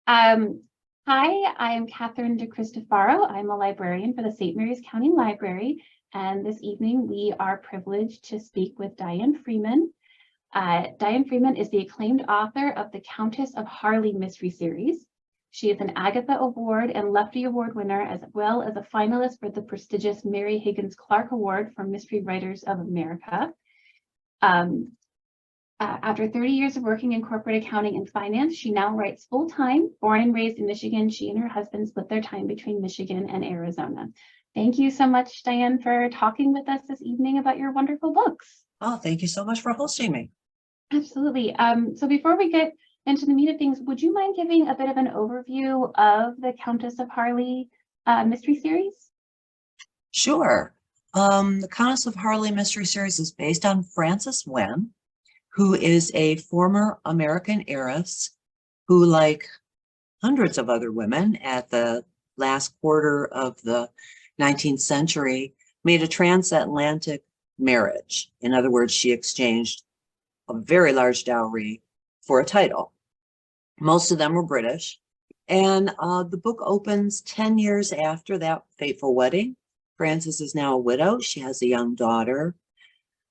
Um, Hi, I am Catherine DeCristofaro. I'm a librarian for the St. Mary's County Library, and this evening we are privileged to speak with Dianne Freeman. Dianne Freeman is the acclaimed author of the Countess of Harleigh Mystery series. She is an Agatha Award and Lefty Award winner, as well as a finalist for the prestigious Mary Higgins Clark Award for Mystery Writers of America. Um, After 30 years of working in corporate accounting and finance, she now writes full-time. Born and raised in Michigan, she and her husband split their time between Michigan and Arizona. Thank you so much, Dianne, for talking with us this evening about your wonderful books. Oh, thank you so much for hosting me. Absolutely. So before we get into the meat of things, would you mind giving a bit of an overview of the Countess of Harleigh mystery series? Sure. The Countess of Harleigh Mystery series is based on Frances Wynn, who is a former American heiress who, like hundreds of other women at the last quarter of the 19th century, made a transatlantic marriage. In other words, she exchanged a very large dowry for a title. Most of them were British. And the book opens 10 years after that fateful wedding. Frances is now a widow. She has a young daughter.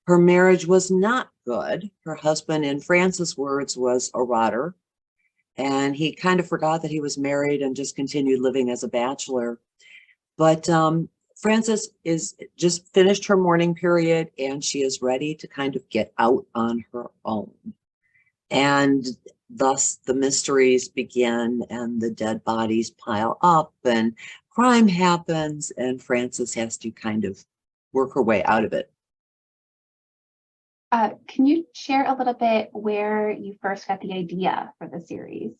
Her marriage was not good. Her husband, in Frances' words, was a rotter. And he kind of forgot that he was married and just continued living as a bachelor. But Frances is just finished her mourning period and she is ready to kind of get out on her own. And thus the mysteries begin and the dead bodies pile up and crime happens and Frances has to kind of work her way out of it. Can you share a little bit where you first got the idea for the series?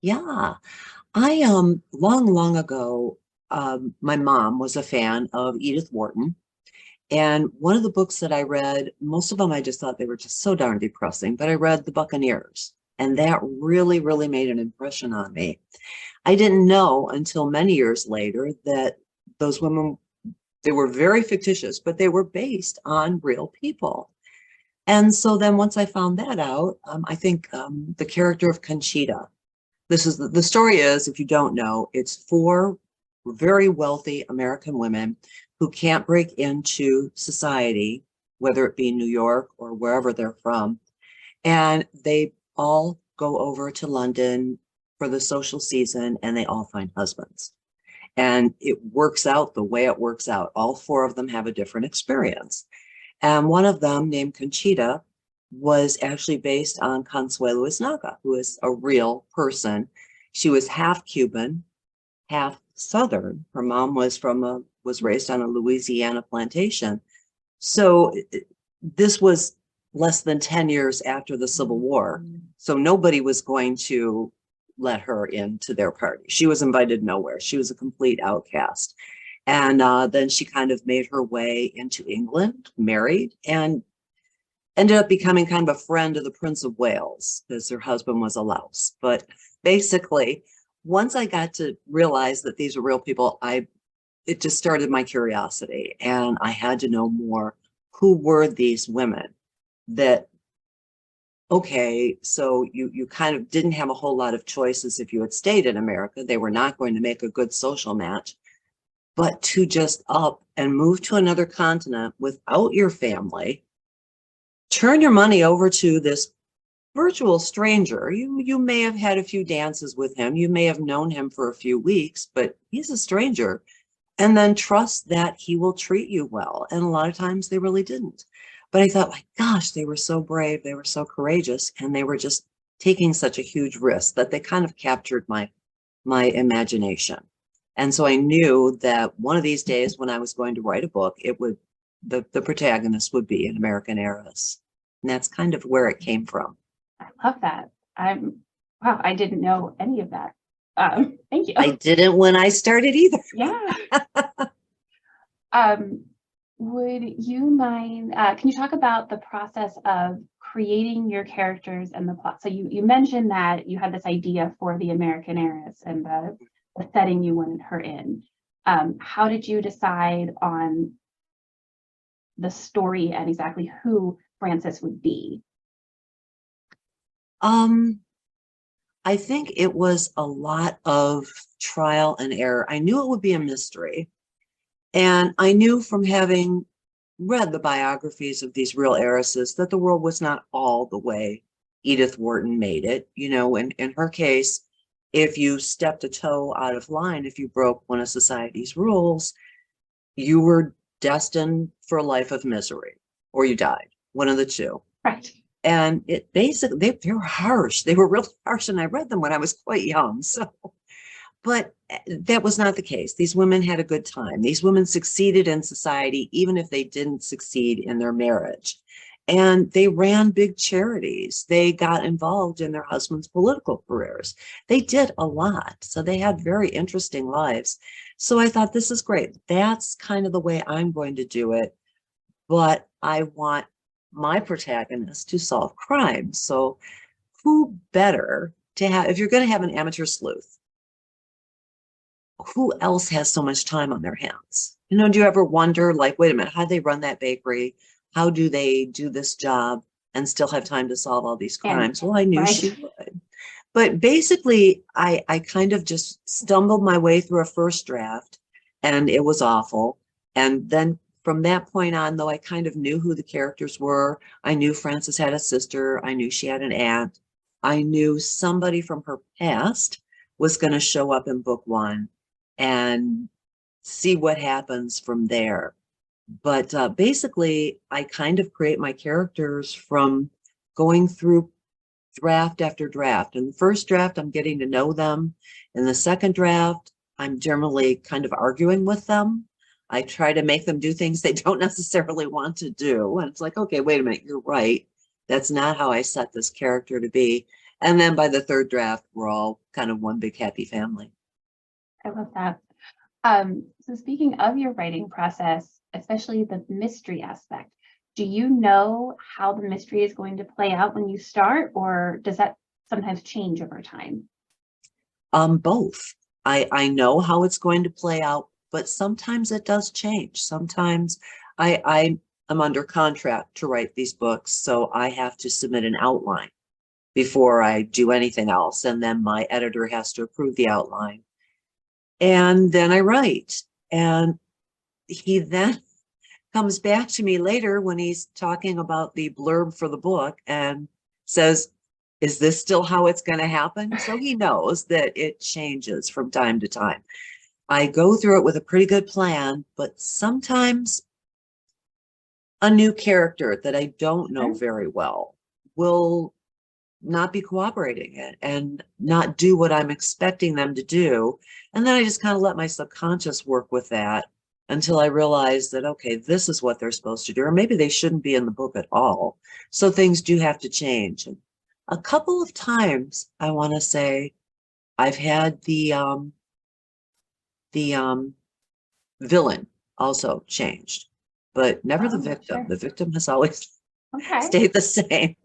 Yeah, I long ago, my mom was a fan of Edith Wharton. And one of the books that I read, most of them I just thought they were just so darn depressing, but I read The Buccaneers, and that really made an impression on me. I didn't know until many years later that those women, they were very fictitious, but they were based on real people. And so then once I found that out, I think the character of Conchita, this is the story is, if you don't know, it's four very wealthy American women who can't break into society, whether it be New York or wherever they're from. And they all go over to London for the social season and they all find husbands. And it works out the way it works out. All four of them have a different experience. And one of them, named Conchita, was actually based on Consuelo Isnaga, who is a real person. She was half Cuban, half Southern. Her mom was raised on a Louisiana plantation. So this was less than 10 years after the Civil War. So nobody was going to let her into their party. She was invited nowhere. She was a complete outcast. And then she kind of made her way into England, married, and ended up becoming kind of a friend of the Prince of Wales because her husband was a louse. But basically, once I got to realize that these were real people, it just started my curiosity and I had to know more. Who were these women that, okay, so you kind of didn't have a whole lot of choices if you had stayed in America. They were not going to make a good social match, but to just up and move to another continent without your family, turn your money over to this virtual stranger. You may have had a few dances with him. You may have known him for a few weeks, but he's a stranger. And then trust that he will treat you well. And a lot of times they really didn't. But I thought, my gosh, they were so brave. They were so courageous. And they were just taking such a huge risk that they kind of captured my imagination. And so I knew that one of these days when I was going to write a book, the protagonist would be an American heiress. And that's kind of where it came from. I love that. Wow, I didn't know any of that. Thank you. I didn't when I started either. Yeah. Would you mind, can you talk about the process of creating your characters and the plot? So you mentioned that you had this idea for the American heiress and the setting you wanted her in. How did you decide on the story and exactly who Frances would be? I think it was a lot of trial and error. I knew it would be a mystery. And I knew from having read the biographies of these real heiresses that the world was not all the way Edith Wharton made it. You know, in her case, if you stepped a toe out of line, if you broke one of society's rules, you were destined for a life of misery or you died, one of the two. Right. And it basically, they were harsh. They were really harsh. And I read them when I was quite young. So, but that was not the case. These women had a good time. These women succeeded in society, even if they didn't succeed in their marriage. And they ran big charities. They got involved in their husbands' political careers. They did a lot. So they had very interesting lives. So I thought, this is great. That's kind of the way I'm going to do it. But I want my protagonist to solve crimes. So who better to have, if you're going to have an amateur sleuth, who else has so much time on their hands? You know, do you ever wonder, like, wait a minute, how do they run that bakery? How do they do this job and still have time to solve all these crimes? Well, I knew right. she would. But basically, I kind of just stumbled my way through a first draft, and it was awful. And then from that point on, though, I kind of knew who the characters were. I knew Frances had a sister. I knew she had an aunt. I knew somebody from her past was going to show up in book one, and see what happens from there. But basically, I kind of create my characters from going through draft after draft. In the first draft, I'm getting to know them. In the second draft, I'm generally kind of arguing with them. I try to make them do things they don't necessarily want to do. And it's like, okay, wait a minute, you're right. That's not how I set this character to be. And then by the third draft, we're all kind of one big happy family. I love that. So speaking of your writing process, especially the mystery aspect, do you know how the mystery is going to play out when you start, or does that sometimes change over time? Both. I know how it's going to play out, but sometimes it does change. Sometimes I am under contract to write these books, so I have to submit an outline before I do anything else. And then my editor has to approve the outline. And then I write. And he then comes back to me later when he's talking about the blurb for the book and says, is this still how it's going to happen? So he knows that it changes from time to time. I go through it with a pretty good plan, but sometimes a new character that I don't know very well will not be cooperating and not do what I'm expecting them to do. And then I just kind of let my subconscious work with that until I realize that, okay, this is what they're supposed to do, or maybe they shouldn't be in the book at all. So things do have to change. And a couple of times, I want to say, I've had the villain also changed, but never the victim. Sure. The victim has always Okay. stayed the same.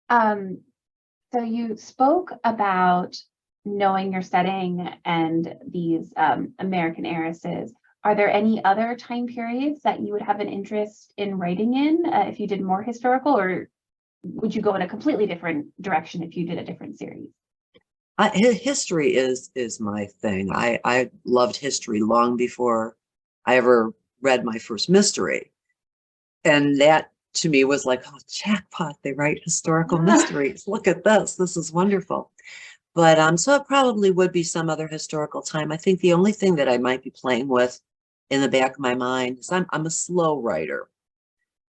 So you spoke about knowing your setting and these American heiresses. Are there any other time periods that you would have an interest in writing in if you did more historical, or would you go in a completely different direction if you did a different series? History is my thing. I loved history long before I ever read my first mystery. And that to me was like, oh, jackpot, they write historical mysteries. Look at this. This is wonderful. But so it probably would be some other historical time. I think the only thing that I might be playing with in the back of my mind is I'm a slow writer.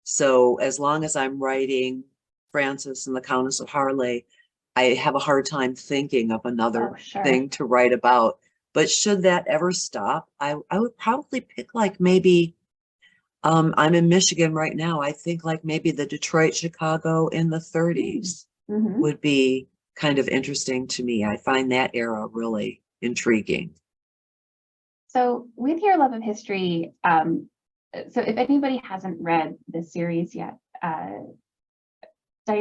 So as long as I'm writing Frances and the Countess of Harleigh, I have a hard time thinking of another thing to write about. But should that ever stop, I would probably pick like maybe, I'm in Michigan right now. I think like maybe the Detroit, Chicago in the 30s would be kind of interesting to me. I find that era really intriguing. So with your love of history, so if anybody hasn't read this series yet, Dianne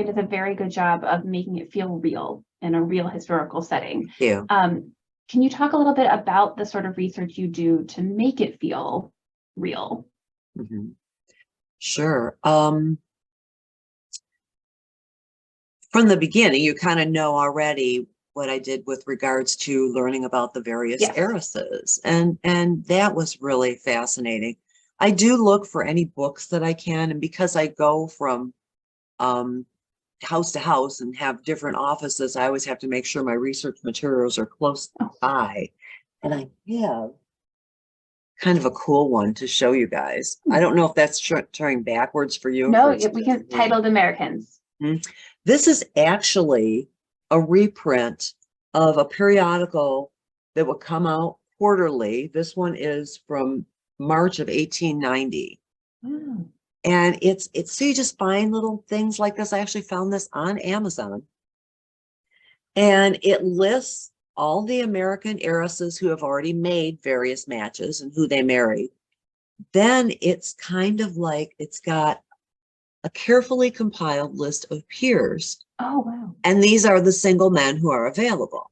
does a very good job of making it feel real in a real historical setting. Yeah. Can you talk a little bit about the sort of research you do to make it feel real? Sure. from the beginning, you kind of know already what I did with regards to learning about the various Yes. heiresses. And that was really fascinating. I do look for any books that I can. And because I go from house to house and have different offices, I always have to make sure my research materials are close by. And I have kind of a cool one to show you guys. I don't know if that's turning backwards for you. No, we can titled Americans. This is actually a reprint of a periodical that would come out quarterly. This one is from March of 1890. Wow. And it's so you just find little things like this. I actually found this on Amazon. And it lists all the American heiresses who have already made various matches and who they married. Then it's kind of like it's got a carefully compiled list of peers. Oh, wow. And these are the single men who are available.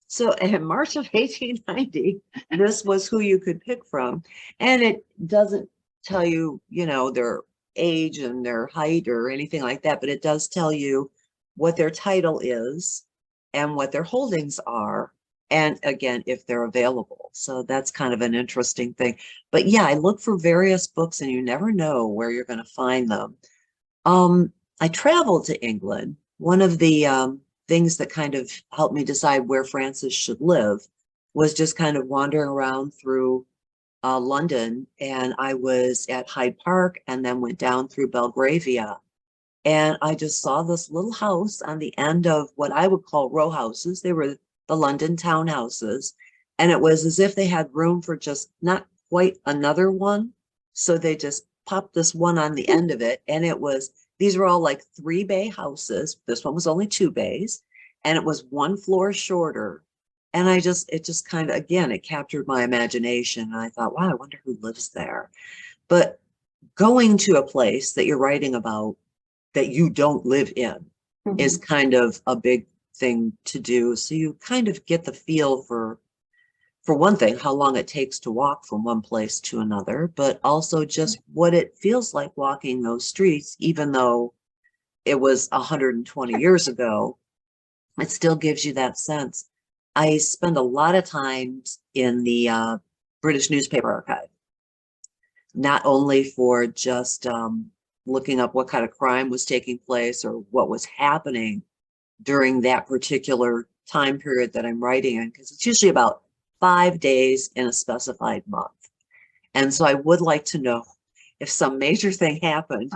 So in March of 1890, this was who you could pick from. And it doesn't tell you, you know, their age and their height or anything like that, but it does tell you what their title is and what their holdings are. And again, if they're available. So that's kind of an interesting thing. But yeah, I look for various books and you never know where you're going to find them. I traveled to England. One of the things that kind of helped me decide where Frances should live was just kind of wandering around through London. And I was at Hyde Park and then went down through Belgravia. And I just saw this little house on the end of what I would call row houses. They were the London townhouses. And it was as if they had room for just not quite another one. So they just popped this one on the end of it. And it was, these were all like 3-bay houses. This one was only 2 bays. And it was 1 floor shorter. And it just kind of, again, it captured my imagination. And I thought, wow, I wonder who lives there. But going to a place that you're writing about that you don't live in is kind of a big thing to do. So you kind of get the feel for one thing, how long it takes to walk from one place to another, but also just what it feels like walking those streets, even though it was 120 years ago, it still gives you that sense. I spend a lot of times in the British newspaper archive, not only for just looking up what kind of crime was taking place or what was happening during that particular time period that I'm writing in, because it's usually about 5 days in a specified month. And so I would like to know if some major thing happened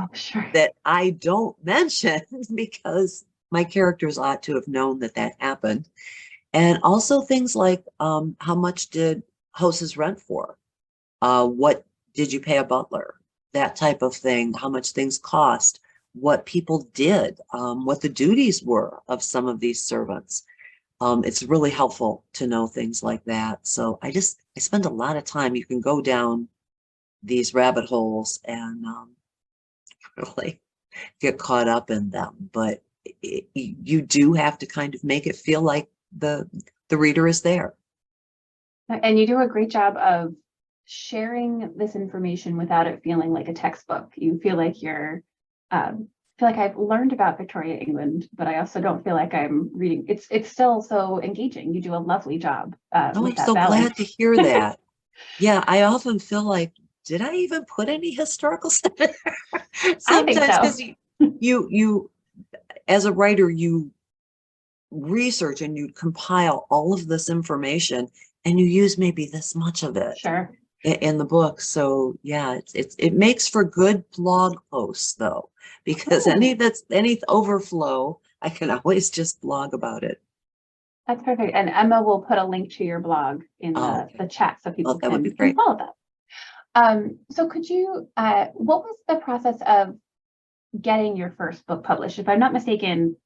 that I don't mention because my characters ought to have known that that happened. And also things like how much did houses rent for? What did you pay a butler? That type of thing, how much things cost, what people did, what the duties were of some of these servants. It's really helpful to know things like that. So I spend a lot of time. You can go down these rabbit holes and really get caught up in them. But you do have to kind of make it feel like the reader is there. And you do a great job of sharing this information without it feeling like a textbook. You feel like you're feel like I've learned about Victoria, England, but I also don't feel like I'm reading. It's still so engaging. You do a lovely job. Oh, I'm so glad to hear that. Yeah, I often feel like, did I even put any historical stuff in there? Sometimes, because you as a writer, you research and you compile all of this information and you use maybe this much of it in the book. So yeah, it makes for good blog posts though, because any overflow, I can always just blog about it. That's perfect. And Emma will put a link to your blog in the chat so people can follow that. So could you, what was the process of getting your first book published? If I'm not mistaken,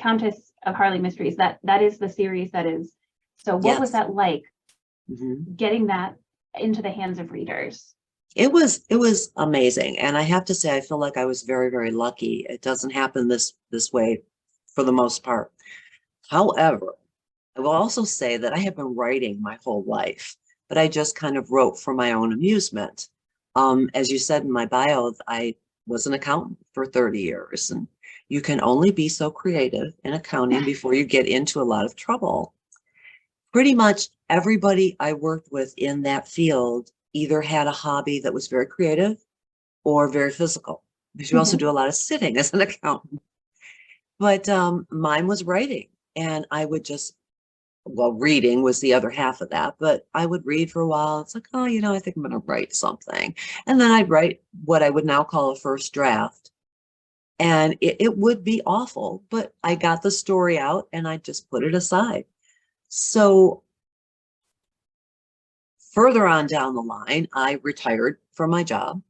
Countess of Harleigh Mysteries, that is the series that is. So what was that like, getting that into the hands of readers? It was amazing. And I have to say, I feel like I was very, very lucky. It doesn't happen this way for the most part. However, I will also say that I have been writing my whole life, but I just kind of wrote for my own amusement. As you said in my bio, I was an accountant for 30 years. And, You can only be so creative in accounting before you get into a lot of trouble. Pretty much everybody I worked with in that field either had a hobby that was very creative or very physical, because you also do a lot of sitting as an accountant. But mine was writing, and I would just, well, reading was the other half of that, but I would read for a while. It's like, oh, I think I'm going to write something. And then I'd write what I would now call a first draft. And it would be awful, but I got the story out and I just put it aside. So further on down the line, I retired from my job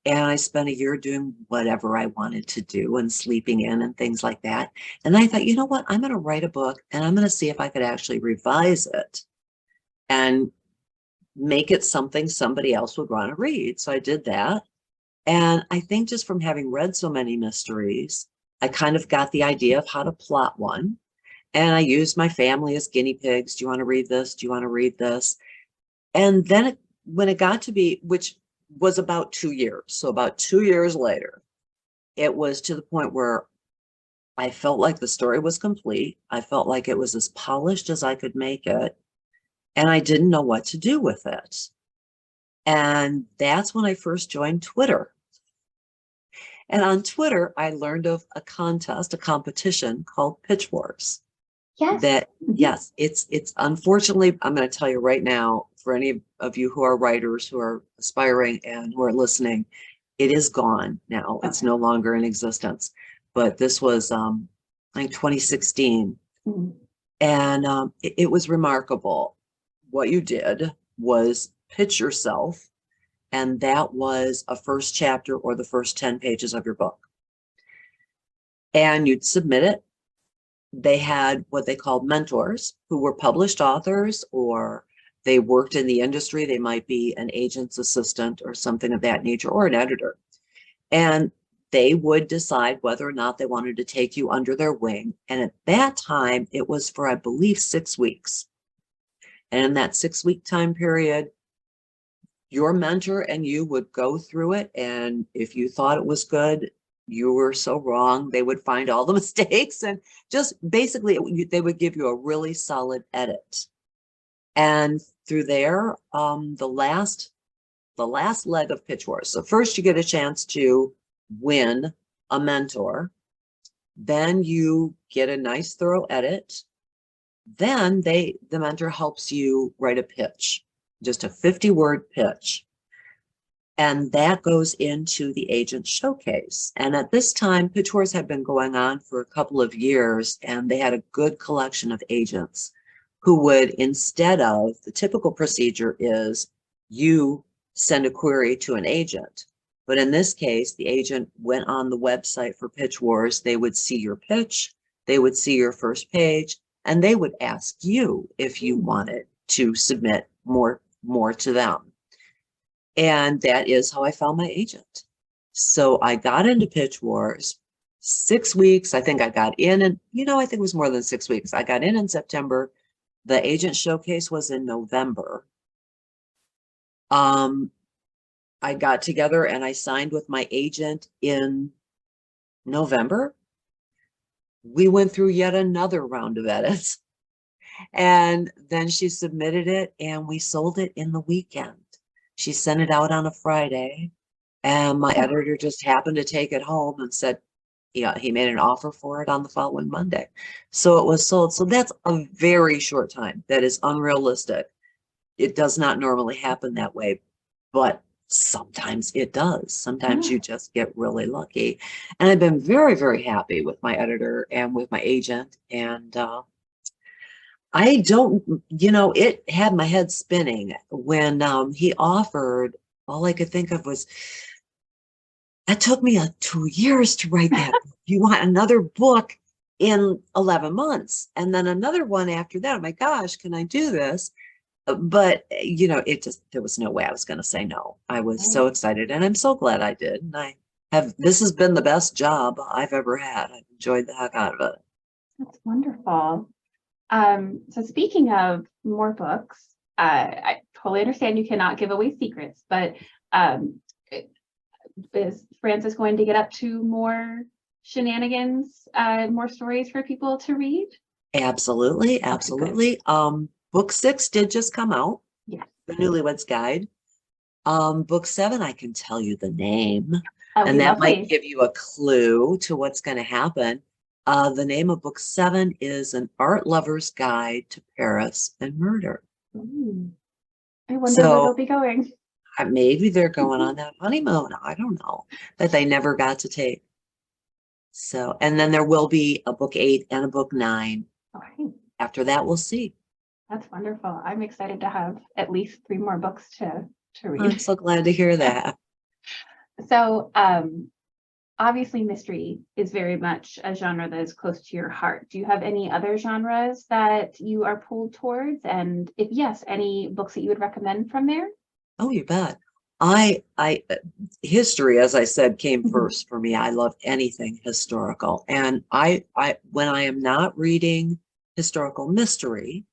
and I spent a year doing whatever I wanted to do and sleeping in and things like that. And I thought, you know what? I'm going to write a book and I'm going to see if I could actually revise it and make it something somebody else would want to read. So I did that. And I think just from having read so many mysteries, I kind of got the idea of how to plot one. And I used my family as guinea pigs. Do you want to read this? Do you want to read this? And then when it got to be, which was about 2 years, so about 2 years later, it was to the point where I felt like the story was complete. I felt like it was as polished as I could make it. And I didn't know what to do with it. And that's when I first joined Twitter. And on Twitter, I learned of a contest, a competition called Pitch Wars. Yes. That, yes, it's unfortunately, I'm going to tell you right now, for any of you who are writers, who are aspiring and who are listening, it is gone now. Okay. It's no longer in existence. But this was, I think, 2016. And it was remarkable. What you did was pitch yourself, and that was a first chapter or the first 10 pages of your book. And you'd submit it. They had what they called mentors, who were published authors, or they worked in the industry. They might be an agent's assistant or something of that nature, or an editor. And they would decide whether or not they wanted to take you under their wing. And at that time, it was for, I believe, 6 weeks. And in that 6-week time period, your mentor and you would go through it. And if you thought it was good, you were so wrong. They would find all the mistakes and just basically they would give you a really solid edit. And through there, the last leg of Pitch Wars. So first you get a chance to win a mentor. Then you get a nice thorough edit. Then the mentor helps you write a pitch, just a 50-word pitch. And that goes into the agent showcase. And at this time, Pitch Wars had been going on for a couple of years, and they had a good collection of agents who would, instead of, the typical procedure is you send a query to an agent. But in this case, the agent went on the website for Pitch Wars. They would see your pitch, they would see your first page, and they would ask you if you wanted to submit more to them. And that is how I found my agent. So I got into Pitch Wars 6 weeks. I think I got in, and I think it was more than 6 weeks. I got in September. The agent showcase was in November. I got together and I signed with my agent in November. We went through yet another round of edits, and then she submitted it and we sold it in the weekend. She sent it out on a Friday, and my editor just happened to take it home and said, yeah, he made an offer for it on the following Monday. So it was sold. So that's a very short time. That is unrealistic. It does not normally happen that way, but sometimes it does. Sometimes you just get really lucky. And I've been very, very happy with my editor and with my agent. And I don't, it had my head spinning when he offered. All I could think of was, it took me 2 years to write that. You want another book in 11 months and then another one after that. Oh my gosh, can I do this? But, there was no way I was going to say no. I was so excited, and I'm so glad I did. And this has been the best job I've ever had. I've enjoyed the heck out of it. That's wonderful. So speaking of more books, I totally understand you cannot give away secrets, but is Frances going to get up to more shenanigans, more stories for people to read? Absolutely, Okay, good. absolutely. Book 6 did just come out, Yes. The Newlywed's Guide. Book 7, I can tell you the name, Okay, and that might lovely. give you a clue to what's going to happen. The name of book 7 is An Art Lover's Guide to Paris and Murder. Ooh, I wonder where they'll So be going. maybe they're going on that honeymoon. I don't know, that they never got to take. So, and then there will be a book 8 and a book 9. Okay, After that, we'll see. that's wonderful. I'm excited to have at least 3 more books to I'm read. so glad to hear that. So, obviously mystery is very much a genre that is close to your heart. Do you have any other genres that you are pulled towards? And if yes, any books that you would recommend from there? Oh, you bet. History, as I said, came first for me. I love anything historical. And when I am not reading historical mystery,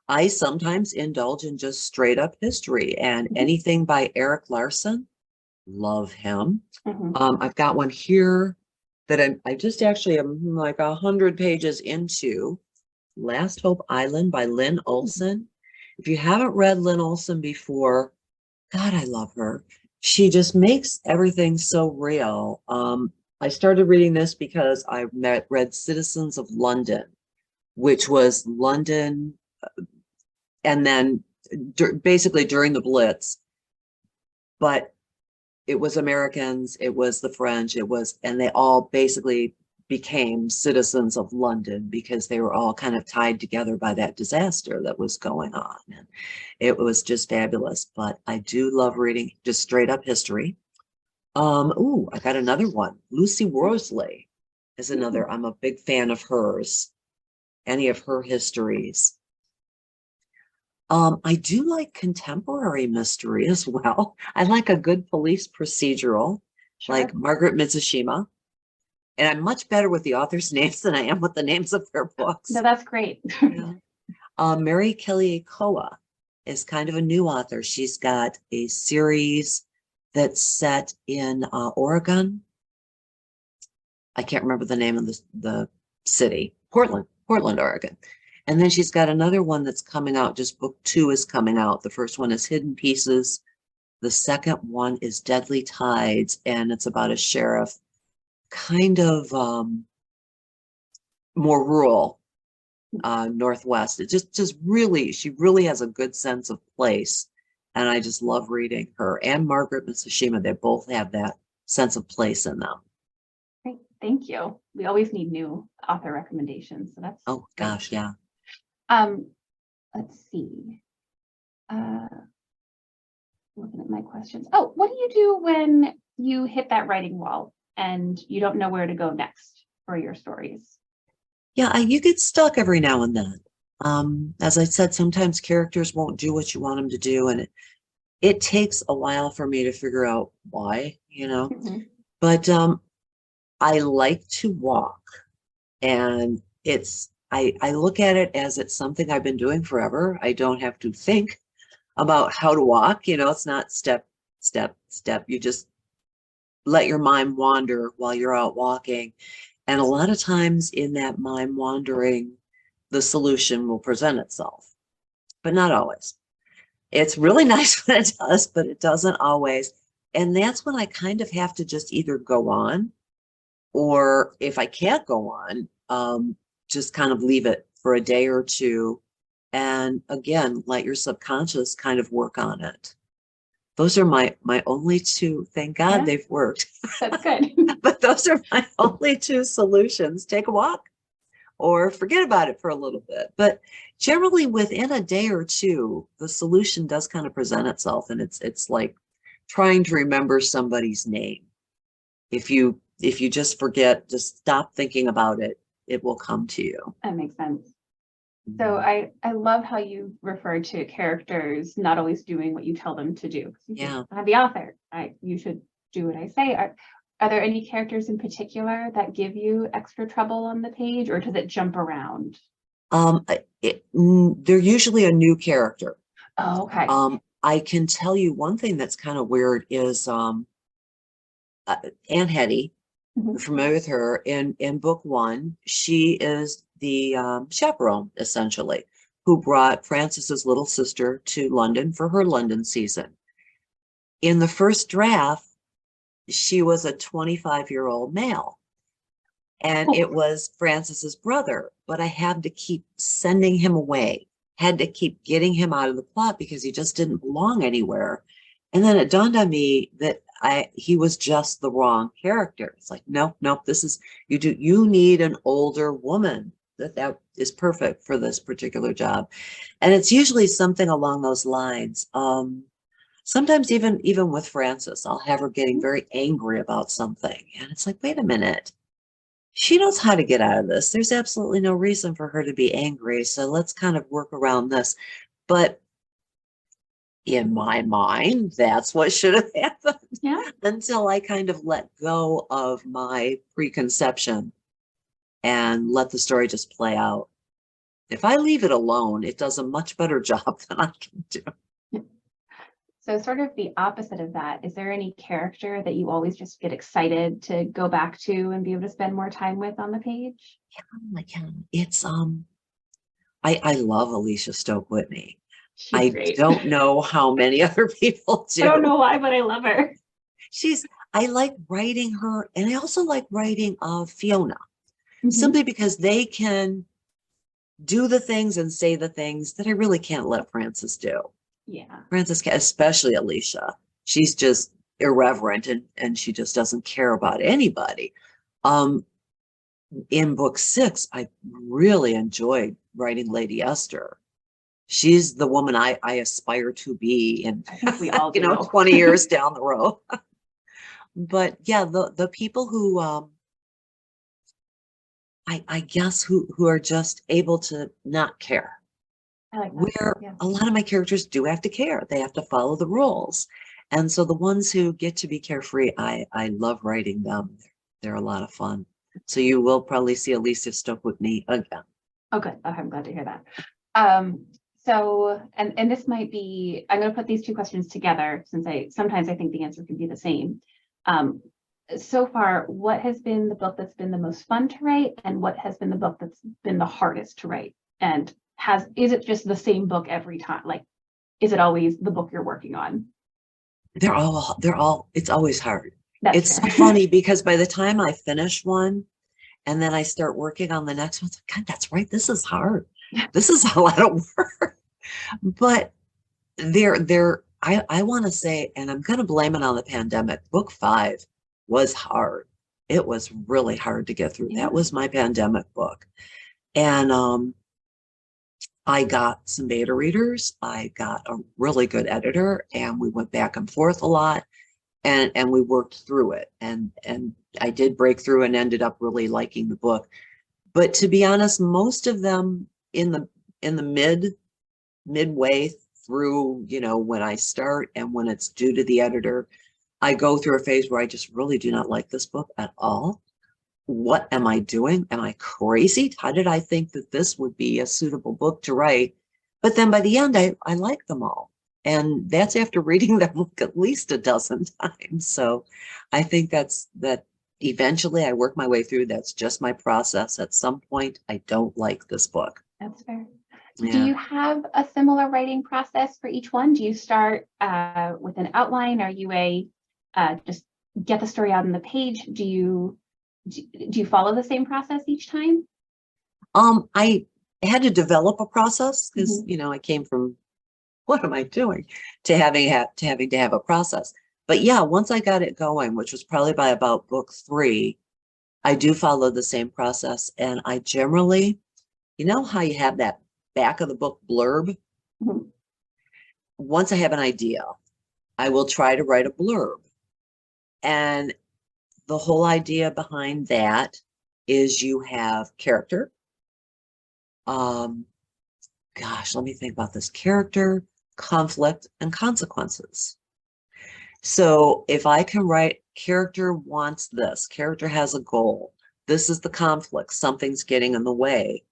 I sometimes indulge in just straight up history, and anything by Eric Larson, love him. I've got one here that I just actually am like 100 pages into, Last Hope Island by Lynn Olson. If you haven't read Lynn Olson before, God, I love her. She just makes everything so real. I started reading this because I read Citizens of London, which was London, and then basically during the Blitz, but it was Americans, it was the French, and they all basically became citizens of London because they were all kind of tied together by that disaster that was going on. And it was just fabulous. But I do love reading just straight up history. Ooh, I got another one. Lucy Worsley is another. I'm a big fan of hers, any of her histories. I do like contemporary mystery as well. I like a good police procedural, like Margaret Mitsushima. And I'm much better with the authors' names than I am with the names of their books. No, that's great. Yeah. Mary Koa is kind of a new author. She's got a series that's set in Oregon. I can't remember the name of the city, Portland, Oregon. And then she's got another one that's coming out. Just book 2 is coming out. The first one is Hidden Pieces. The second one is Deadly Tides, and it's about a sheriff, kind of more rural, Northwest. It just really, she really has a good sense of place. And I just love reading her and Margaret Mitsushima. They both have that sense of place in them. Great, thank you. We always need new author recommendations, so that's Oh great. gosh, yeah. Let's see. Looking at my questions. Oh, what do you do when you hit that writing wall and you don't know where to go next for your stories? Yeah, you get stuck every now and then. As I said, sometimes characters won't do what you want them to do, and it takes a while for me to figure out why, But I like to walk, and I look at it as it's something I've been doing forever. I don't have to think about how to walk, it's not step, step, step. You just let your mind wander while you're out walking. And a lot of times in that mind wandering, the solution will present itself, but not always. It's really nice when it does, but it doesn't always. And that's when I kind of have to just either go on, or if I can't go on, just kind of leave it for a day or two. And again, let your subconscious kind of work on it. Those are my only 2. Thank God they've worked. That's good. But those are my only 2 solutions. Take a walk or forget about it for a little bit. But generally within a day or 2, the solution does kind of present itself. And it's like trying to remember somebody's name. If you just forget, just stop thinking about it, it will come to you. That makes sense. So I love how you refer to characters not always doing what you tell them to do. Yeah. I'm the author. You should do what I say. Are there any characters in particular that give you extra trouble on the page, or does it jump around? They're usually a new character. Oh, okay. I can tell you one thing that's kind of weird is Aunt Hetty familiar with her. In book one, she is the chaperone, essentially, who brought Frances's little sister to London for her London season. In the first draft, she was a 25-year-old male. And it was Frances's brother, but I had to keep sending him away, had to keep getting him out of the plot because he just didn't belong anywhere. And then it dawned on me that he was just the wrong character. It's like, nope, this is, you need an older woman that is perfect for this particular job. And it's usually something along those lines. Sometimes even with Frances, I'll have her getting very angry about something. And it's like, wait a minute. She knows how to get out of this. There's absolutely no reason for her to be angry. So let's kind of work around this. But in my mind, that's what should have happened. Yeah. Until I kind of let go of my preconception and let the story just play out. If I leave it alone, it does a much better job than I can do. So sort of the opposite of that, is there any character that you always just get excited to go back to and be able to spend more time with on the page? Yeah, I can. It's I love Alicia Stoke Whitney. She's great. Don't know how many other people do. I don't know why, but I love her. I like writing her, and I also like writing Fiona, simply because they can do the things and say the things that I really can't let Frances do. Yeah. Frances, especially Alicia, she's just irreverent and she just doesn't care about anybody. In book 6, I really enjoyed writing Lady Esther. She's the woman I aspire to be in, I think we all do. 20 years down the road. But yeah, the people who I guess who are just able to not care. I like that. Where a lot of my characters do have to care. They have to follow the rules. And so the ones who get to be carefree, I love writing them. They're a lot of fun. So you will probably see Alicia Stoke Whitney again. Oh, good. Okay, I'm glad to hear that. So, and this might be, I'm going to put these two questions together since sometimes I think the answer can be the same. So far, what has been the book that's been the most fun to write, and what has been the book that's been the hardest to write? And is it just the same book every time? Like, is it always the book you're working on? They're all, it's always hard. It's so funny because by the time I finish one and then I start working on the next one, it's like, God, that's right. This is hard. This is a lot of work. But I want to say, and I'm going to blame it on the pandemic, book 5 was hard. It was really hard to get through. Yeah. That was my pandemic book. And I got some beta readers. I got a really good editor, and we went back and forth a lot, and we worked through it. And I did break through and ended up really liking the book. But to be honest, most of them in the midway through, when I start and when it's due to the editor, I go through a phase where I just really do not like this book at all. What am I doing? Am I crazy? How did I think that this would be a suitable book to write? But then by the end, I like them all. And that's after reading them like at least a dozen times. So I think that eventually I work my way through. That's just my process. At some point, I don't like this book. That's fair. Yeah. Do you have a similar writing process for each one? Do you start with an outline? Are you just get the story out on the page? Do you follow the same process each time? I had to develop a process because I came from what am I doing to having to have a process. But yeah, once I got it going, which was probably by about book 3, I do follow the same process. And I generally, how you have that back of the book blurb? Once I have an idea, I will try to write a blurb. And the whole idea behind that is you have character. Gosh, let me think about this. Character, conflict, and consequences. So if I can write, character wants this, character has a goal, this is the conflict, something's getting in the way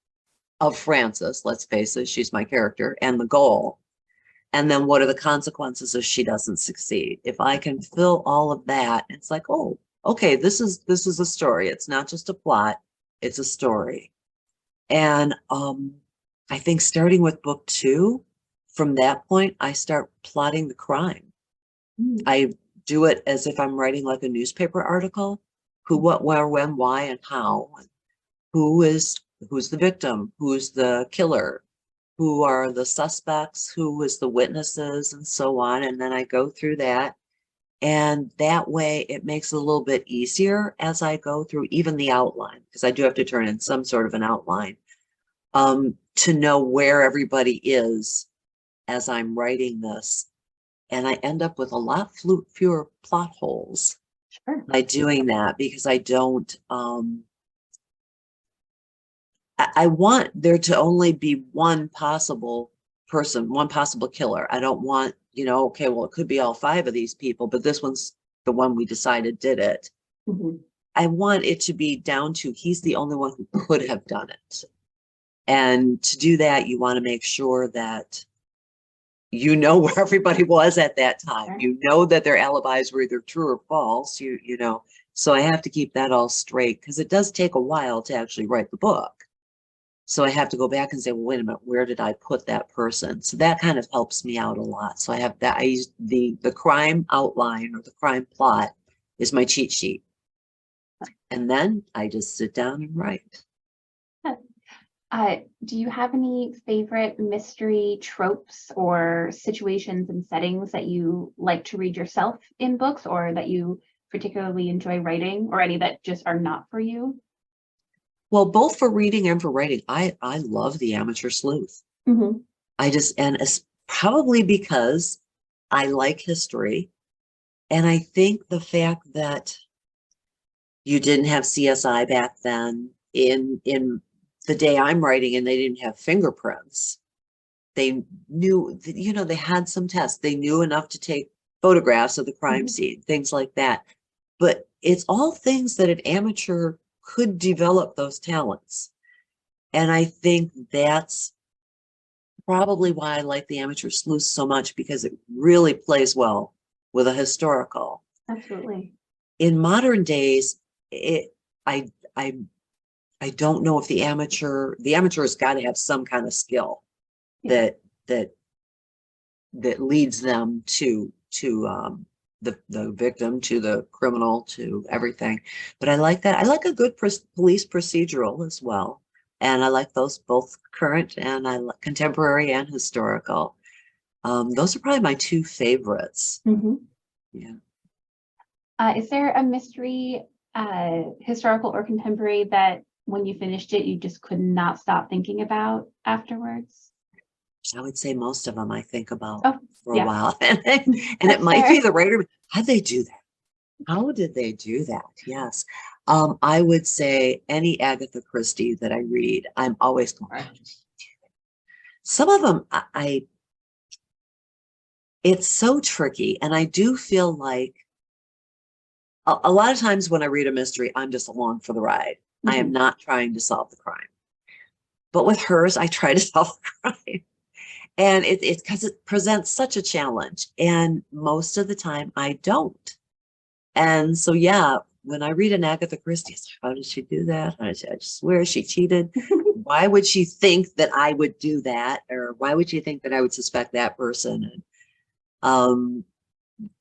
of Frances, let's face it, she's my character, and the goal. And then what are the consequences if she doesn't succeed? If I can fill all of that, it's like, oh, okay, this is a story. It's not just a plot, it's a story. And I think starting with book 2, from that point, I start plotting the crime. Mm. I do it as if I'm writing like a newspaper article. Who, what, where, when, why, and how. Who's the victim? Who's the killer? Who are the suspects? Who is the witnesses, and so on. And then I go through that. And that way it makes it a little bit easier as I go through even the outline, because I do have to turn in some sort of an outline, to know where everybody is as I'm writing this. And I end up with a lot fewer plot holes Sure. by doing that, because I don't, I want there to only be one possible person, one possible killer. I don't want, okay, well, it could be all 5 of these people, but this one's the one we decided did it. Mm-hmm. I want it to be down to he's the only one who could have done it. And to do that, you want to make sure that you know where everybody was at that time. Sure. You know that their alibis were either true or false, you know. So I have to keep that all straight, because it does take a while to actually write the book. So I have to go back and say, well, wait a minute, where did I put that person? So that kind of helps me out a lot. So I have that. I use the crime outline, or the crime plot, is my cheat sheet. And then I just sit down and write. Do you have any favorite mystery tropes or situations and settings that you like to read yourself in books, or that you particularly enjoy writing, or any that just are not for you? Well, both for reading and for writing, I love the amateur sleuth. Mm-hmm. It's probably because I like history. And I think the fact that you didn't have CSI back then, in the day I'm writing, and they didn't have fingerprints. They knew, they had some tests. They knew enough to take photographs of the crime Mm-hmm. scene, things like that. But it's all things that an amateur could develop those talents. And I think that's probably why I like the amateur sleuth so much, because it really plays well with a historical. Absolutely. In modern days, I I I don't know if the amateur's got to have some kind of skill, Yeah. that leads them to the victim, to the criminal, to everything. But I like that. I like a good police procedural as well. And I like those both current, and I like contemporary and historical. Those are probably my 2 favorites. Mm-hmm. Yeah. Is there a mystery, historical or contemporary, that when you finished it, you just could not stop thinking about afterwards? I would say most of them I think about Oh, for a yeah. while. And it That's might fair. be the writer. How'd they do that? How did they do that? Yes. I would say any Agatha Christie that I read, I'm always going, how did they do that? Some of them, it's so tricky. And I do feel like a lot of times when I read a mystery, I'm just along for the ride. I am Mhm. not trying to solve the crime. But with hers, I try to solve the crime. And it's because it presents such a challenge. And most of the time I don't. And so, yeah, when I read an Agatha Christie, it's like, how did she do that? I swear she cheated. Why would she think that I would do that? Or why would she think that I would suspect that person? And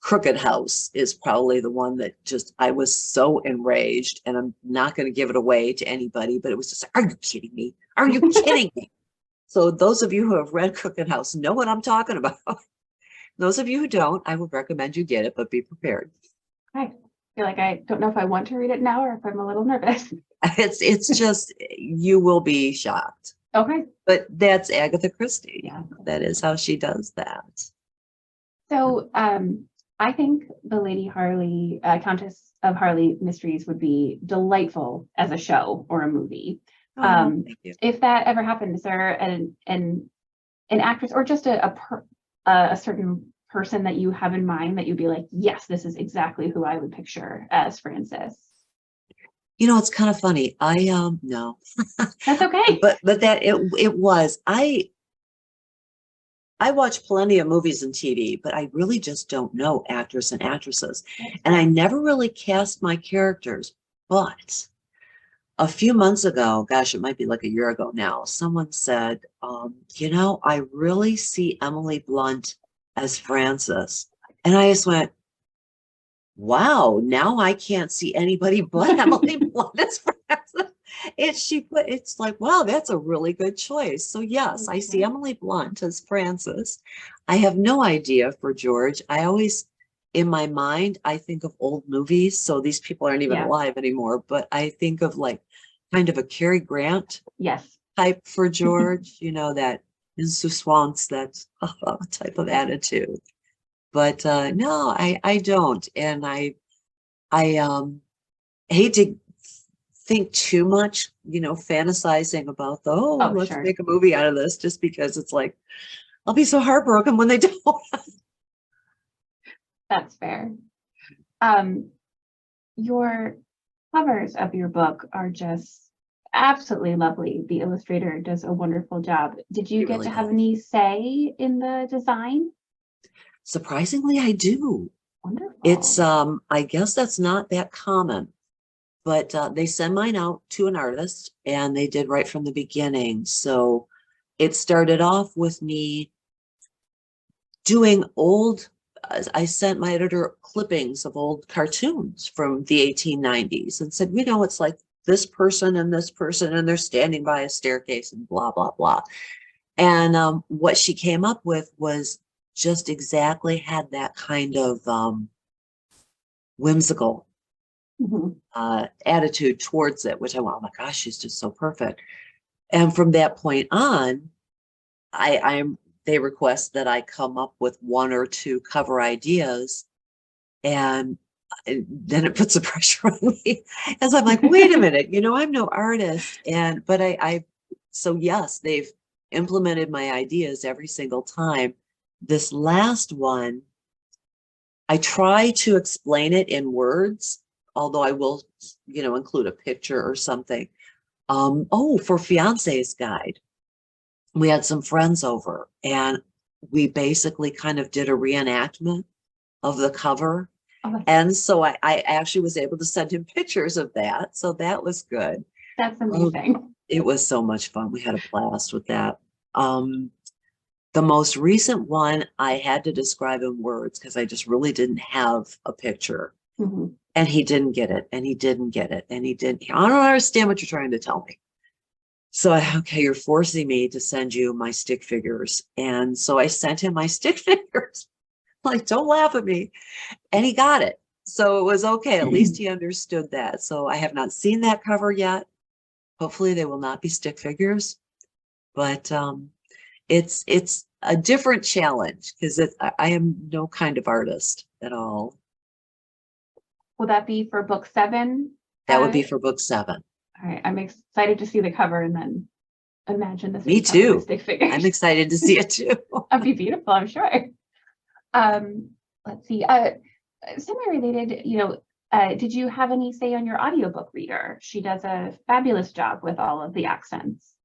Crooked House is probably the one that just, I was so enraged, and I'm not going to give it away to anybody, but it was just like, are you kidding me? Are you kidding me? So those of you who have read Crooked House know what I'm talking about. Those of you who don't, I would recommend you get it, but be prepared. I feel like I don't know if I want to read it now or if I'm a little nervous. It's just, you will be shocked. Okay. But that's Agatha Christie. Yeah. That is how she does that. So I think the Lady Harleigh, Countess of Harleigh Mysteries would be delightful as a show or a movie. Oh, thank you. If that ever happened, is there an actress, or just a certain person that you have in mind that you'd be like, yes, this is exactly who I would picture as Frances? It's kind of funny. No. That's okay. But that it was. I watch plenty of movies and TV, but I really just don't know actors and actresses. That's And I fair. never really cast my characters. But a few months ago, gosh, it might be like a year ago now, someone said, I really see Emily Blunt as Frances. And I just went, wow, now I can't see anybody but Emily Blunt as Frances. It's like, wow, that's a really good choice. So yes, I see Okay. Emily Blunt as Frances. I have no idea for George. I always, in my mind, I think of old movies. So these people aren't even Yeah. alive anymore, but I think of like kind of a Cary Grant Yes. type for George, that insouciance, that type of attitude. But no, I don't. And I hate to think too much, fantasizing about Oh, let's sure. make a movie out of this, just because it's like, I'll be so heartbroken when they don't. That's fair. Um, your covers of your book are just absolutely lovely. The illustrator does a wonderful job. Did you He get really to have does. any say in the design? Surprisingly, I do. It's, Wonderful. I guess that's not that common, but they send mine out to an artist, and they did right from the beginning. So it started off with me doing I sent my editor clippings of old cartoons from the 1890s and said, it's like this person, and they're standing by a staircase and blah, blah, blah. And what she came up with was just exactly had that kind of whimsical Mhm. attitude towards it, which I went, oh my gosh, she's just so perfect. And from that point on, I'm they request that I come up with one or two cover ideas, and then it puts the pressure on me as I'm like, wait a minute, I'm no artist. But so yes, they've implemented my ideas every single time. This last one, I try to explain it in words, although I will, include a picture or something. For Fiance's Guide, we had some friends over, and we basically kind of did a reenactment of the cover. Oh, And so I actually was able to send him pictures of that. So that was good. that's Oh, amazing. it was so much fun. We had a blast with that. The most recent one I had to describe in words because I just really didn't have a picture. Mhm. And he didn't get it, and he didn't get it, and he didn't. I don't understand what you're trying to tell me. So, okay, you're forcing me to send you my stick figures. And so I sent him my stick figures. Like, don't laugh at me. And he got it. So it was okay. At least he understood that. So I have not seen that cover yet. Hopefully they will not be stick figures, but it's a different challenge because I am no kind of artist at all. Will that be for book 7? That would be for book 7. All right, I'm excited to see the cover and then imagine the Me same cover with too. stick I'm figures. excited to see it too. That'd be beautiful, I'm sure. Let's see. Semi-related, did you have any say on your audiobook reader? She does a fabulous job with all of the accents.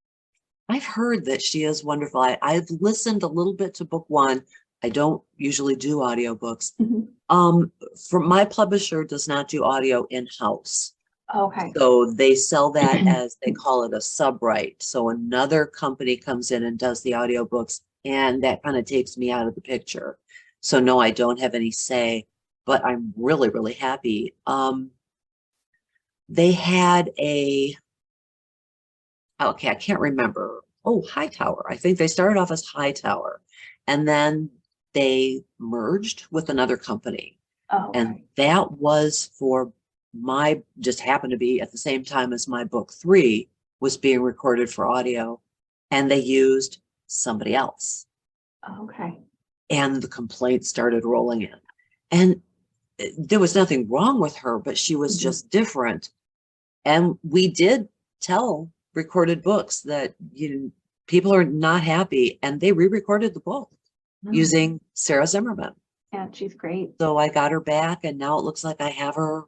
I've heard that she is wonderful. I've listened a little bit to book 1. I don't usually do audiobooks. Mhm. From my publisher does not do audio in-house. Okay. So they sell that as, they call it a sub-right. So another company comes in and does the audiobooks, and that kind of takes me out of the picture. So no, I don't have any say, but I'm really, really happy. They had okay, I can't remember. Oh, Hightower. I think they started off as Hightower, and then they merged with another company. Oh, And okay. that was for just happened to be at the same time as my book 3 was being recorded for audio, and they used somebody else. Okay. And the complaints started rolling in. And there was nothing wrong with her, but she was just different. And we did tell Recorded Books that people are not happy, and they re-recorded the book using Sarah Zimmerman. Yeah, she's great. So I got her back, and now it looks like I have her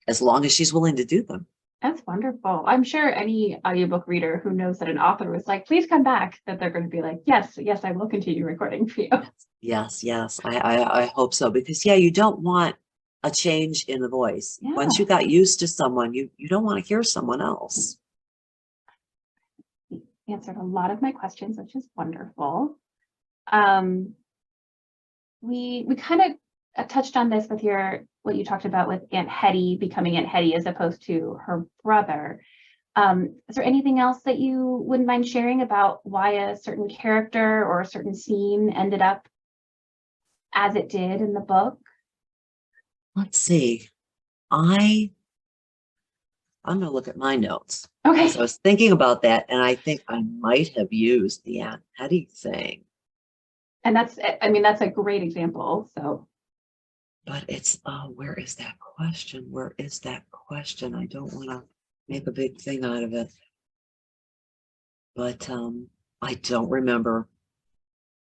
as long as she's willing to do them. That's wonderful. I'm sure any audiobook reader who knows that an author was like, please come back, that they're going to be like, yes, yes, I will continue recording for you. Yes, yes, I hope so, because yeah, you don't want a change in the voice. Yeah. Once you got used to someone, you don't want to hear someone else. Answered a lot of my questions, which is wonderful. We kind of touched on this with what you talked about with Aunt Hetty becoming Aunt Hetty as opposed to her brother. Is there anything else that you wouldn't mind sharing about why a certain character or a certain scene ended up as it did in the book? Let's see. I'm gonna look at my notes. Okay. So I was thinking about that, and I think I might have used the Aunt Hetty thing. And that's a great example. So, But it's, where is that question? Where is that question? I don't want to make a big thing out of it. But I don't remember.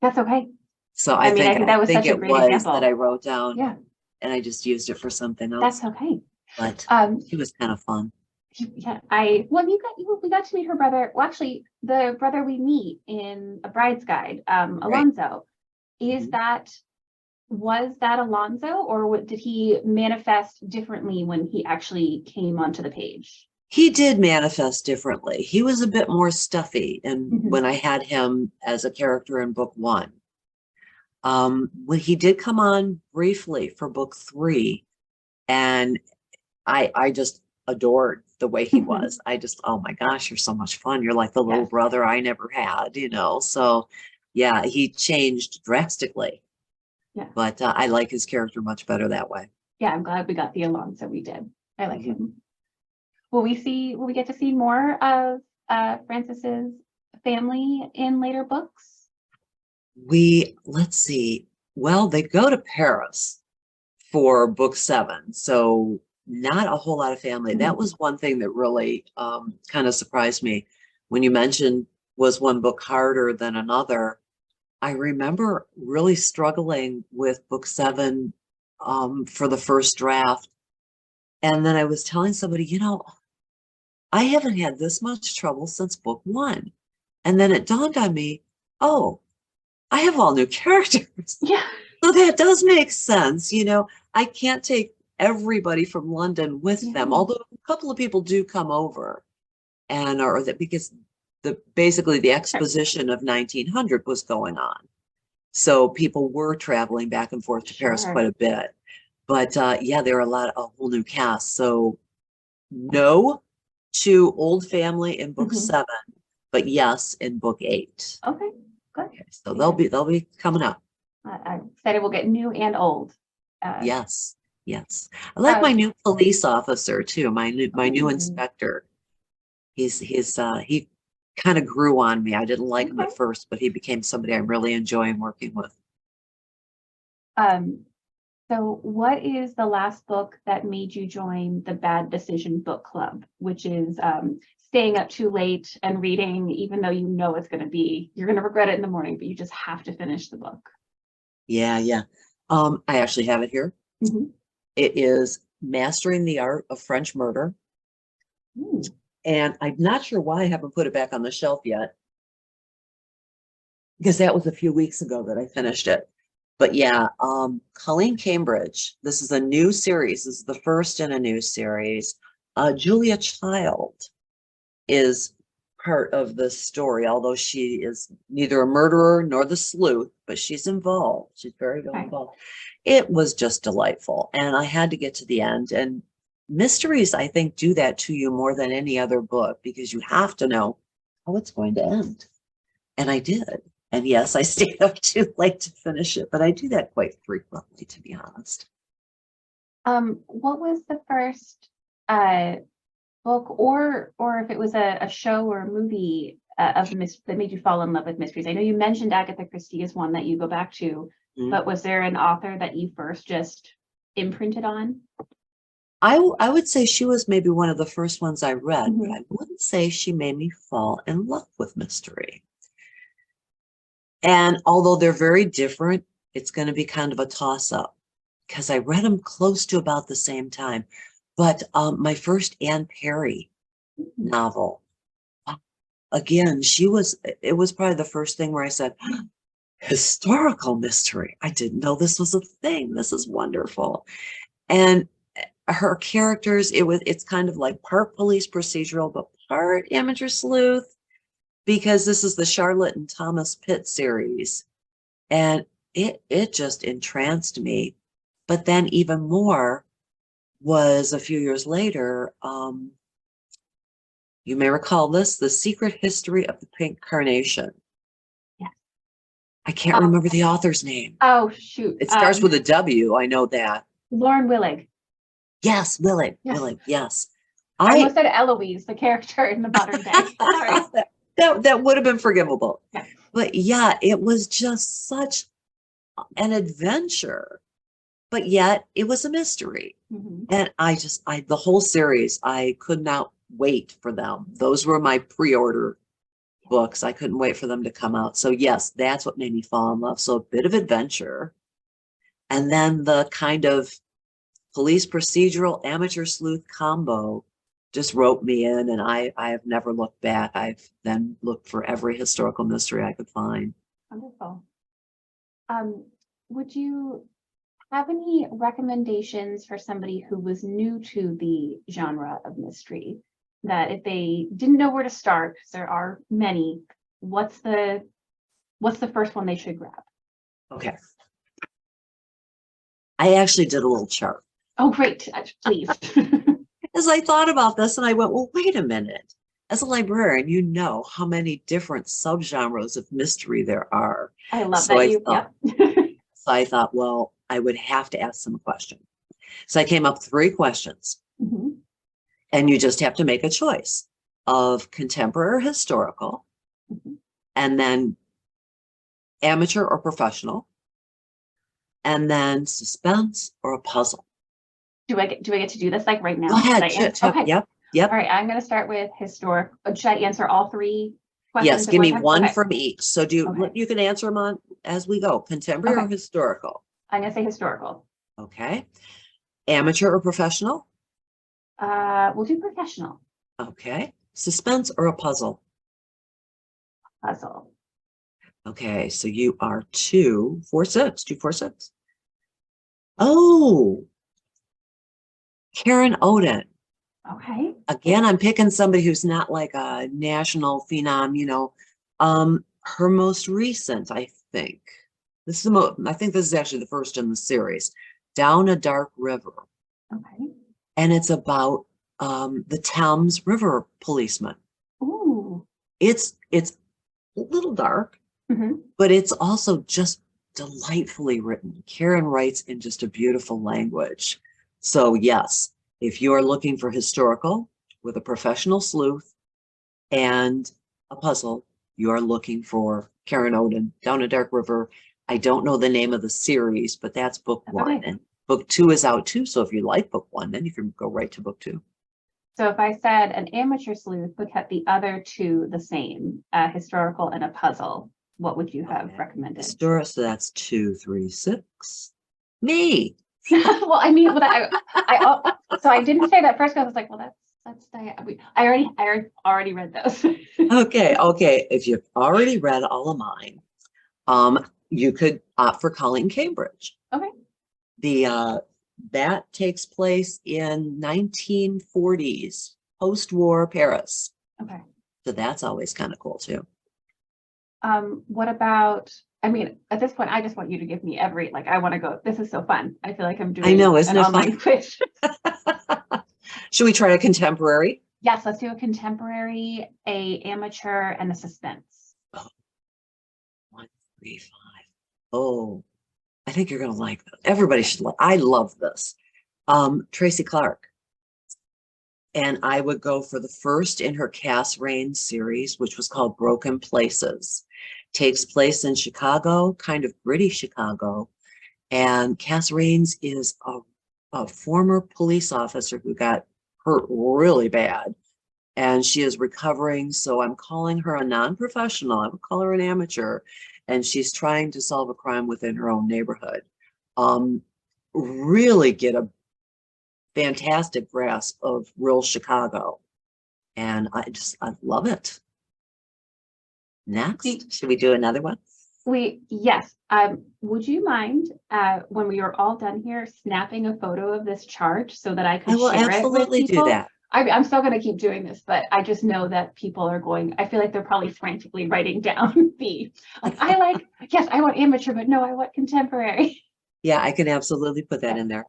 that's okay. So I I think that was such a it great was example. that I wrote down, Yeah, and I just used it for something else. that's okay. But she was kind of fun. Yeah, we got to meet her brother. Well, actually, the brother we meet in A Bride's Guide, Right. Alonzo. Mhm. Was that Alonzo, or did he manifest differently when he actually came onto the page? He did manifest differently. He was a bit more stuffy, and Mhm. when I had him as a character in book 1. When he did come on briefly for book 3, and I just adored the way he was. I just, oh my gosh, you're so much fun. You're like the little Yes. brother I never had, So yeah, he changed drastically. Yeah. But I like his character much better that way. Yeah, I'm glad we got the Alonzo we did. I like Mhm. him. Will we get to see more of Francis's family in later books? Let's see. Well, they go to Paris for book 7, so not a whole lot of family. That Mhm. was one thing that really kind of surprised me when you mentioned, was one book harder than another? I remember really struggling with book 7 for the first draft. And then I was telling somebody, I haven't had this much trouble since book 1. And then it dawned on me, oh, I have all new characters. Yeah. So that does make sense. I can't take everybody from London with them, Yeah. although a couple of people do come over, and or that because basically the exposition of 1900 was going on. So people were traveling back and forth to Paris Sure. quite a bit. But yeah, there are a whole new cast. So no to Old Family in book Mhm. 7, but yes in book 8. Okay, good. Okay, so they'll be coming up. I'm excited we'll get new and old. Yes, yes. I like my new police officer too, my new Ooh. inspector. He kind of grew on me. I didn't like him Okay. at first, but he became somebody I'm really enjoying working with. So what is the last book that made you join the Bad Decision Book Club, which is staying up too late and reading, even though you know you're going to regret it in the morning, but you just have to finish the book? Yeah, yeah. I actually have it here. Mhm. It is Mastering the Art of French Murder. Ooh. And I'm not sure why I haven't put it back on the shelf yet, because that was a few weeks ago that I finished it. But yeah, Colleen Cambridge, this is a new series. This is the first in a new series. Julia Child is part of the story, although she is neither a murderer nor the sleuth, but she's involved. She's very involved. It was just delightful, and I had to get to the end. And mysteries, I think, do that to you more than any other book, because you have to know how it's going to end. And I did. And yes, I stayed up too late to finish it, but I do that quite frequently, to be honest. What was the first book, or if it was a show or a movie that made you fall in love with mysteries? I know you mentioned Agatha Christie is one that you go back to, but was there an author that you first just imprinted on? I would say she was maybe one of the first ones I read, but I wouldn't say she made me fall in love with mystery. And although they're very different, it's going to be kind of a toss-up, because I read them close to about the same time. But my first Anne Perry novel, again, it was probably the first thing where I said, historical mystery. I didn't know this was a thing. This is wonderful. And her characters, it's kind of like part police procedural, but part amateur sleuth, because this is the Charlotte and Thomas Pitt series. And it just entranced me. But then even more was a few years later, you may recall this, The Secret History of the Pink Carnation. Yeah. I can't remember the author's name. Oh, shoot. It starts with a W, I know that. Lauren Willig. Yes, Willig, Yes. Willig, yes. I almost said Eloise, the character in the modern day. Sorry. That would have been forgivable. Yeah. But yeah, it was just such an adventure, but yet it was a mystery. Mm-hmm. And the whole series, I could not wait for them. Those were my pre-order books. I couldn't wait for them to come out. So yes, that's what made me fall in love. So a bit of adventure. And then the kind of police procedural amateur sleuth combo just roped me in, and I have never looked back. I've then looked for every historical mystery I could find. Wonderful. Would you have any recommendations for somebody who was new to the genre of mystery, that if they didn't know where to start, because there are many, what's the first one they should grab? Okay. I actually did a little chart. Oh, great. Please. As I thought about this, and I went, well, wait a minute. As a librarian, you know how many different subgenres of mystery there are. I love that. So I thought, well, I would have to ask them a question. So I came up with 3 questions. Mm-hmm. And you just have to make a choice of contemporary or historical, mm-hmm. and then amateur or professional, and then suspense or a puzzle. Do I get to do this like right now? Go ahead. Okay. Yep. All right. I'm going to start with historic. Should I answer all 3 questions? Yes. Give me one okay. from each. So you can answer them on as we go. Contemporary or historical? I'm going to say historical. Okay. Amateur or professional? We'll do professional. Okay. Suspense or a puzzle? Puzzle. Okay. So you are 246. 246. Oh. Karen Odin. Okay. Again, I'm picking somebody who's not like a national phenom, her most recent, I think. I think this is actually the first in the series, Down a Dark River. Okay. And it's about the Thames River policeman. Ooh. It's a little dark, mm-hmm. but it's also just delightfully written. Karen writes in just a beautiful language. So yes, if you are looking for historical with a professional sleuth and a puzzle, you are looking for Karen Odin, Down a Dark River. I don't know the name of the series, but that's book 1. And book 2 is out too. So if you like book 1, then you can go right to book 2. So if I said an amateur sleuth but kept the other 2 the same, historical and a puzzle, what would you have recommended? So that's 2, 3, 6. Me. Well, I mean, so I didn't say that first because I was like, well, that's Dianne. I already read those. Okay. If you've already read all of mine, you could opt for Colleen Cambridge. Okay. That takes place in 1940s post-war Paris. Okay. So that's always kind of cool too. What about? I mean, at this point, I just want you to give me I want to go. This is so fun. I feel like I'm doing. I know, isn't it online fun? Quiz. Should we try a contemporary? Yes, let's do a contemporary, a amateur, and a suspense. Oh. 1, 3, 5. Oh, I think you're gonna like this. Everybody should like. I love this. Tracy Clark. And I would go for the first in her Cass Raines series, which was called Broken Places. Takes place in Chicago, kind of gritty Chicago. And Cass Raines is a former police officer who got hurt really bad. And she is recovering. So I'm calling her a non-professional. I would call her an amateur. And she's trying to solve a crime within her own neighborhood. Really get a fantastic grasp of real Chicago. And I love it. Next, should we do another one? Yes. Would you mind when we are all done here snapping a photo of this chart so that I could I will share it with absolutely do people? that. I'm still going to keep doing this, but I just know that people are going, I feel like they're probably frantically writing down yes, I want amateur, but no, I want contemporary. Yeah, I can absolutely put that in there.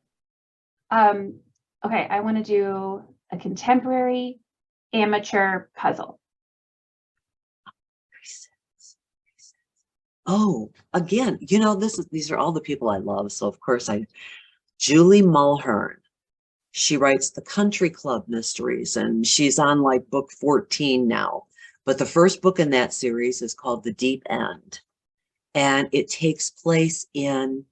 Okay, I want to do a contemporary amateur puzzle. Oh, again, these are all the people I love. So of course Julie Mulhern. She writes the Country Club Mysteries, and she's on like book 14 now. But the first book in that series is called The Deep End. And it takes place I'm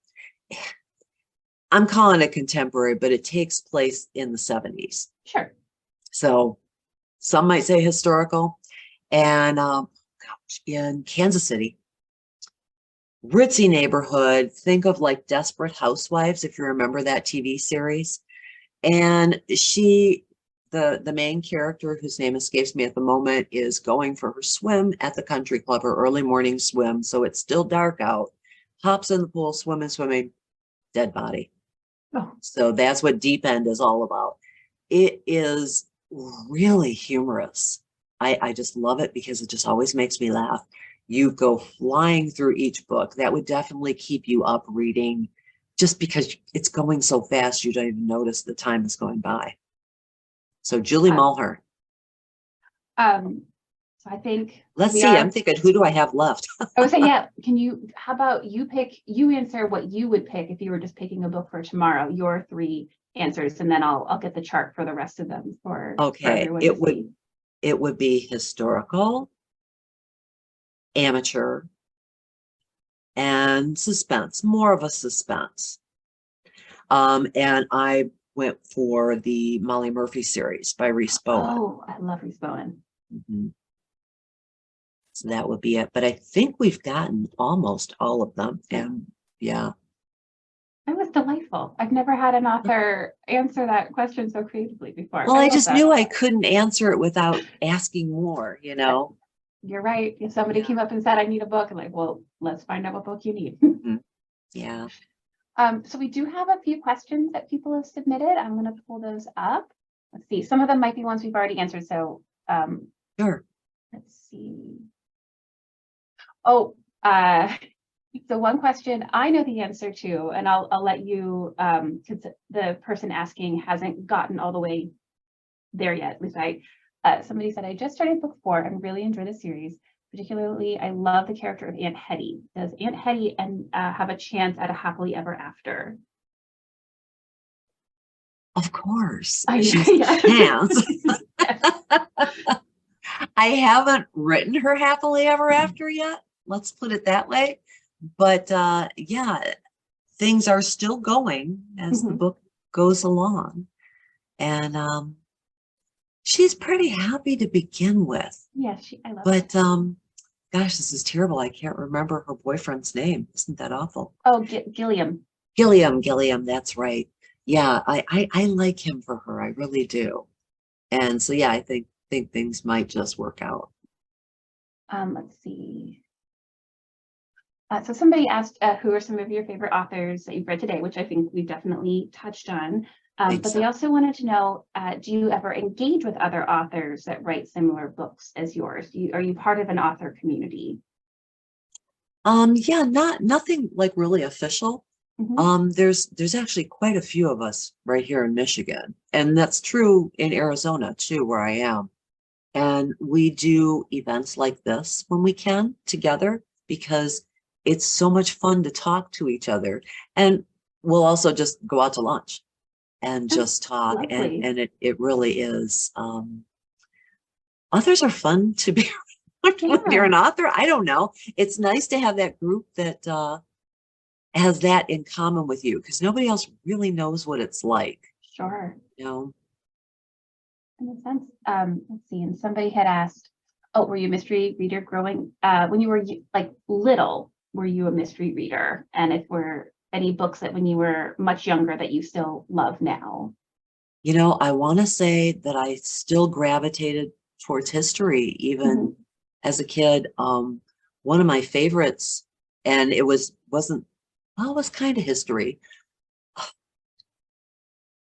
calling it contemporary, but it takes place in the 70s. Sure. So some might say historical. And in Kansas City, ritzy neighborhood, think of like Desperate Housewives, if you remember that TV series. And the main character, whose name escapes me at the moment, is going for her swim at the country club, her early morning swim. So it's still dark out, hops in the pool, swimming, dead body. Oh. So that's what Deep End is all about. It is really humorous. I just love it because it just always makes me laugh. You go flying through each book. That would definitely keep you up reading, just because it's going so fast, you don't even notice the time is going by. So Julie Mulhern. So I think let's see. I'm thinking, who do I have left? I would say, yeah. How about you answer what you would pick if you were just picking a book for tomorrow, your 3 answers, and then I'll get the chart for the rest of them for everyone to see. It would be historical, amateur, and suspense, more of a suspense. And I went for the Molly Murphy series by Rhys Bowen. Oh, I love Rhys Bowen. Mm-hmm. So that would be it. But I think we've gotten almost all of them. And yeah. That was delightful. I've never had an author answer that question so creatively before. Well, I just knew I couldn't answer it without asking more, You're right. If somebody came up and said, I need a book, I'm like, well, let's find out what book you need. Mm-hmm. Yeah. So we do have a few questions that people have submitted. I'm going to pull those up. Let's see. Some of them might be ones we've already answered. So sure. Let's see. So one question I know the answer to, and I'll let you, because the person asking hasn't gotten all the way there yet. At least somebody said, I just started book 4 and really enjoy the series. Particularly, I love the character of Aunt Hetty. Does Aunt Hetty have a chance at a happily ever after? Of course, she's a chance. I haven't written her happily ever after yet. Let's put it that way. But yeah, things are still going as the book goes along. And she's pretty happy to begin with. Yeah, I love it. But gosh, this is terrible. I can't remember her boyfriend's name. Isn't that awful? Oh, Gilliam. Gilliam, that's right. Yeah, I like him for her. I really do. And so yeah, I think things might just work out. Let's see. So somebody asked, who are some of your favorite authors that you've read today, which I think we definitely touched on. But they also wanted to know, do you ever engage with other authors that write similar books as yours? Are you part of an author community? Yeah, nothing like really official. There's actually quite a few of us right here in Michigan, and that's true in Arizona too, where I am. And we do events like this when we can together, because it's so much fun to talk to each other. And we'll also just go out to lunch and just talk. And it really is. Authors are fun to be when you're an author. I don't know. It's nice to have that group that has that in common with you, because nobody else really knows what it's like. Sure. You know? That makes sense. Let's see. And somebody had asked, oh, were you a mystery reader growing when you were like little? Were you a mystery reader? And if were any books that when you were much younger that you still love now? You know, I want to say that I still gravitated towards history, even Mhm. as a kid. One of my favorites, and wasn't, well, it was kind of history.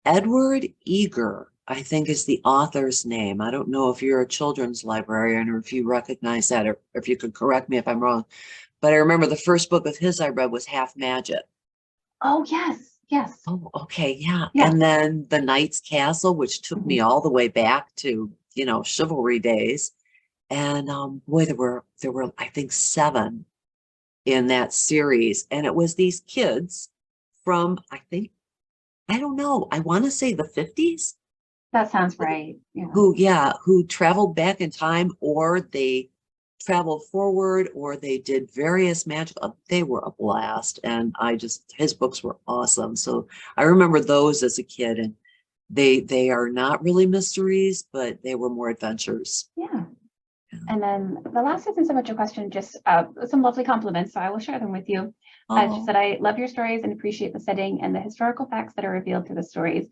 Edward Eager, I think is the author's name. I don't know if you're a children's librarian or if you recognize that, or if you could correct me if I'm wrong. But I remember the first book of his I read was Half Magic. Oh, yes, yes, Oh, okay, yeah. yeah. And then The Knight's Castle, which took me Mhm. all the way back to, chivalry days. And boy, there were I think seven in that series. And it was these kids from, I don't know, I want to say the 50s That sounds who, right. Yeah. who traveled back in time, or they traveled forward, or they did various magical, they were a blast. And his books were awesome. So I remember those as a kid, and they are not really mysteries, but they were more adventures. Yeah. Yeah. And then the last isn't so much a question, just some lovely compliments. So I will share them with you. She Oh, said, I love your stories and appreciate the setting and the historical facts that are revealed through the stories.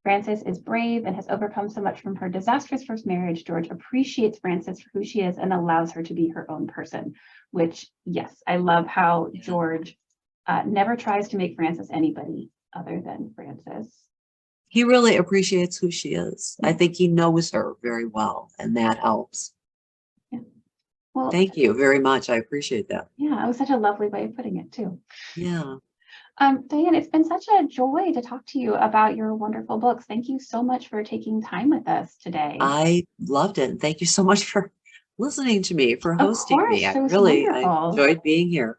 Frances is brave and has overcome so much from her disastrous first marriage. George appreciates Frances for who she is and allows her to be her own person, which, yes, I love how yeah. George never tries to make Frances anybody other than Frances. He really appreciates who she is. I Yeah. think he knows her very well, and that helps. Yeah. Well, Thank you very much. I appreciate that. yeah, it was such a lovely way of putting it too. Yeah, Diane, it's been such a joy to talk to you about your wonderful books. Thank you so much for taking time with us today. I loved it. And thank you so much for listening to me, for Of hosting me. course, I it was really, I wonderful. enjoyed being here.